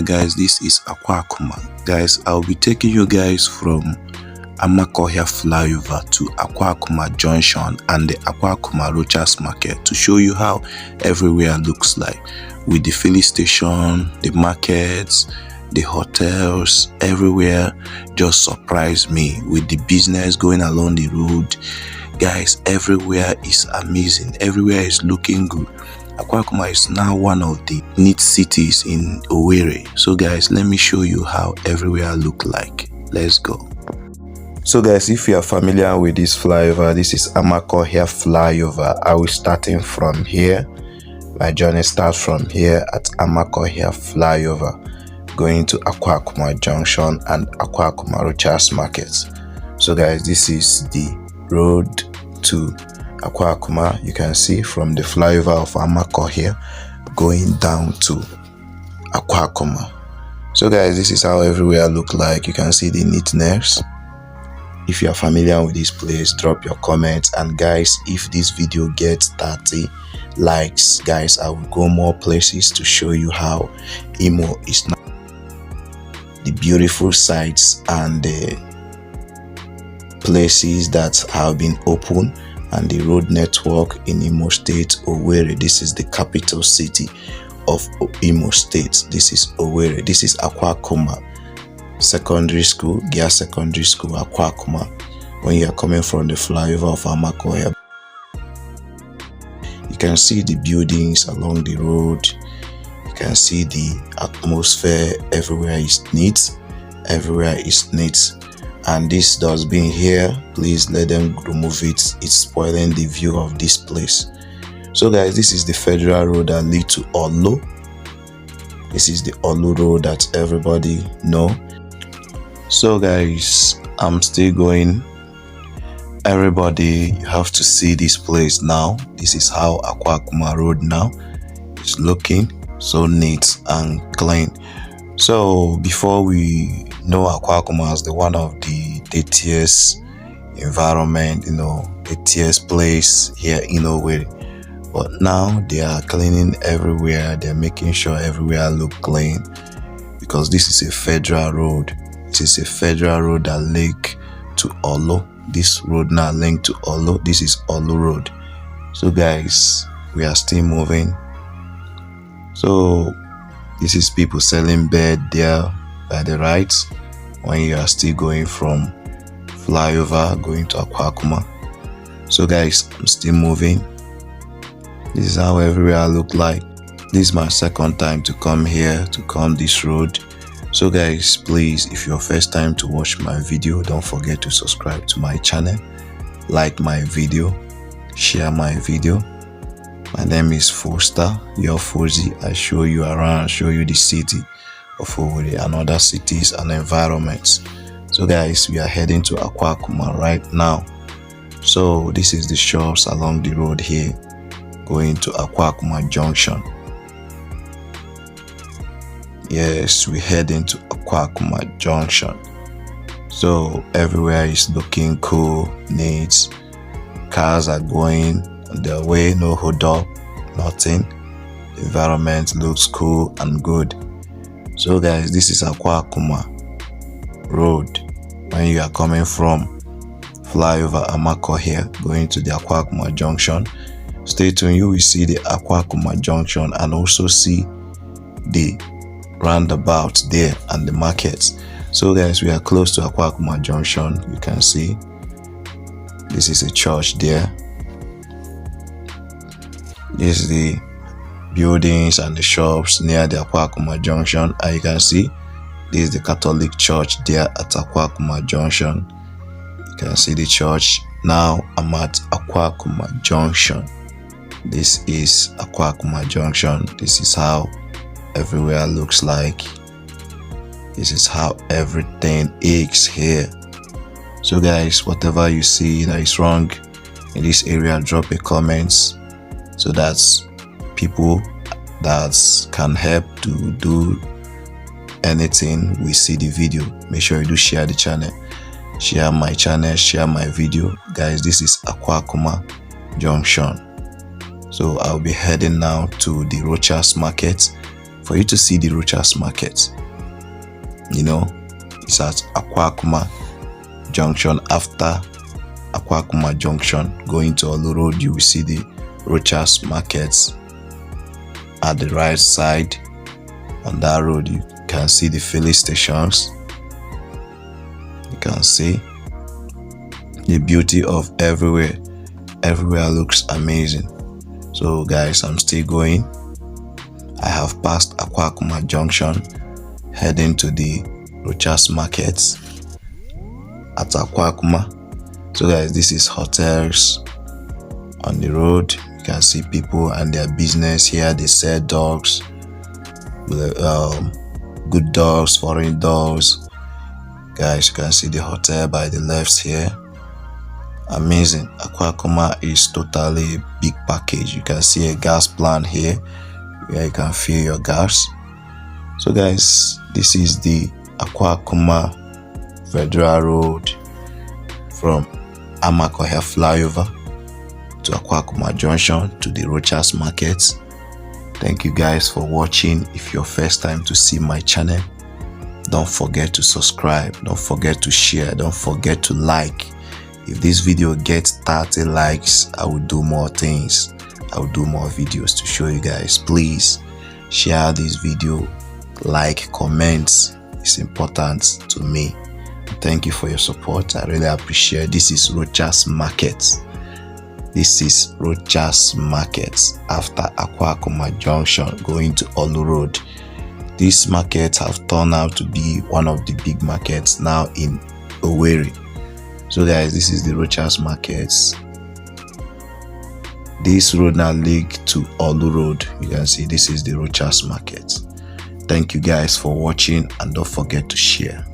Guys, this is Akwakuma. Guys, I'll be taking you guys from Amakohia FLYOVER to Akwakuma Junction and the Akwakuma Rochas Market to show you how everywhere looks like, with the filling station, the markets, the hotels, everywhere just surprised me with the business going along the road. Guys, everywhere is amazing, everywhere is looking good. Akwakuma is now one of the neat cities in Owerri. So guys, let me show you how everywhere look like. Let's go. So guys, if you are familiar with this flyover, this is Amakohia FLYOVER. I will starting from here. My journey starts from here at Amakohia FLYOVER, going to Akwakuma Junction and Akwakuma Rochas Market. So guys, this is the road to Akwakuma. You can see from the flyover of Amakohia going down to Akwakuma. So guys, this is how everywhere look like. You can see the neatness. If you are familiar with this place, drop your comments. And guys, if this video gets 30 likes, guys, I will go more places to show you how Imo is now, the beautiful sites and the places that have been open, and the road network in Imo State, Owerri. This is the capital city of Imo State. This is Owerri. This is Akwakuma Secondary School, Gia Secondary School, Akwakuma. When you are coming from the flyover of Amakohia, you can see the buildings along the road. You can see the atmosphere. Everywhere is neat. Everywhere is neat. And this dustbin here, please let them remove it. It's spoiling the view of this place. So guys, this is the federal road that leads to Olo. This is the Olo road that everybody know. So guys, I'm still going. Everybody, you have to see this place now. This is how Akwakuma road now is looking, so neat and clean. So before we know Akwakuma as the one of the dirtiest environment, dirtiest place here in Owerri, but now they are cleaning everywhere. They're making sure everywhere look clean, because this is a federal road. This is a federal road that link to Olo. This road now linked to Olo. This is Olo road. So guys, we are still moving. So this is people selling bed there by the right when you are still going from flyover going to Akwakuma. So guys, I'm still moving. This is how everywhere look like. This is my second time to come here, to come this road. So guys, please, if your first time to watch my video, don't forget to subscribe to my channel, like my video, share my video. My name is Foster, your Fozy. I show you around, show you the city of Owerri and other cities and environments. So guys, we are heading to Akwakuma right now. So this is the shops along the road here, going to Akwakuma Junction. Yes, we're heading to Akwakuma Junction. So everywhere is looking cool, neat. Cars are going on their way, no hold up, nothing. The environment looks cool and good. So guys, this is Akwakuma road. When you are coming from flyover Amakohia going to the Akwakuma Junction, stay tuned. You will see the Akwakuma Junction and also see the roundabout there and the markets. So guys, we are close to Akwakuma Junction. You can see this is a church there. This is the buildings and the shops near the Akwakuma Junction, and you can see this is the Catholic church there at Akwakuma Junction. You can see the church. Now I'm at Akwakuma Junction. This is Akwakuma Junction. This is how everywhere looks like. This is how everything is here. So guys, whatever you see that is wrong in this area, drop a comments so that people that can help to do anything we see the video. Make sure you do share the channel, share my channel, share my video. Guys, this is Akwakuma Junction. So I'll be heading now to the Rochas Market for you to see the Rochas market. You know, it's at Akwakuma Junction. After Akwakuma Junction, going to Olu Road, you will see the Rochas markets at the right side. On that road, you can see the filling stations. You can see the beauty of everywhere. Everywhere looks amazing. So guys, I'm still going. I have passed Akwakuma Junction, heading to the Rochas markets at Akwakuma. So guys, this is hotels on the road. You can see people and their business here. They sell dogs, good dogs, foreign dogs. Guys, you can see the hotel by the left here. Amazing. Akwakuma is totally a big package. You can see a gas plant here where you can fill your gas. So guys, this is the Akwakuma Federal Road from Amakohia FLYOVER to Akwakuma Junction to the Rochas market. Thank you guys for watching. If you're first time to see my channel, don't forget to subscribe, don't forget to share, don't forget to like. If this video gets 30 likes, I will do more things. I will do more videos to show you guys. Please share this video, like, comment. It's important to me. Thank you for your support. I really appreciate. This is Rochas market. This is Rochas market after Akwakuma Junction going to Olu Road. This market have turned out to be one of the big markets now in Owerri. So guys, this is the Rochas markets. This road now leads to Olu Road. You can see this is the Rochas market. Thank you guys for watching, and don't forget to share.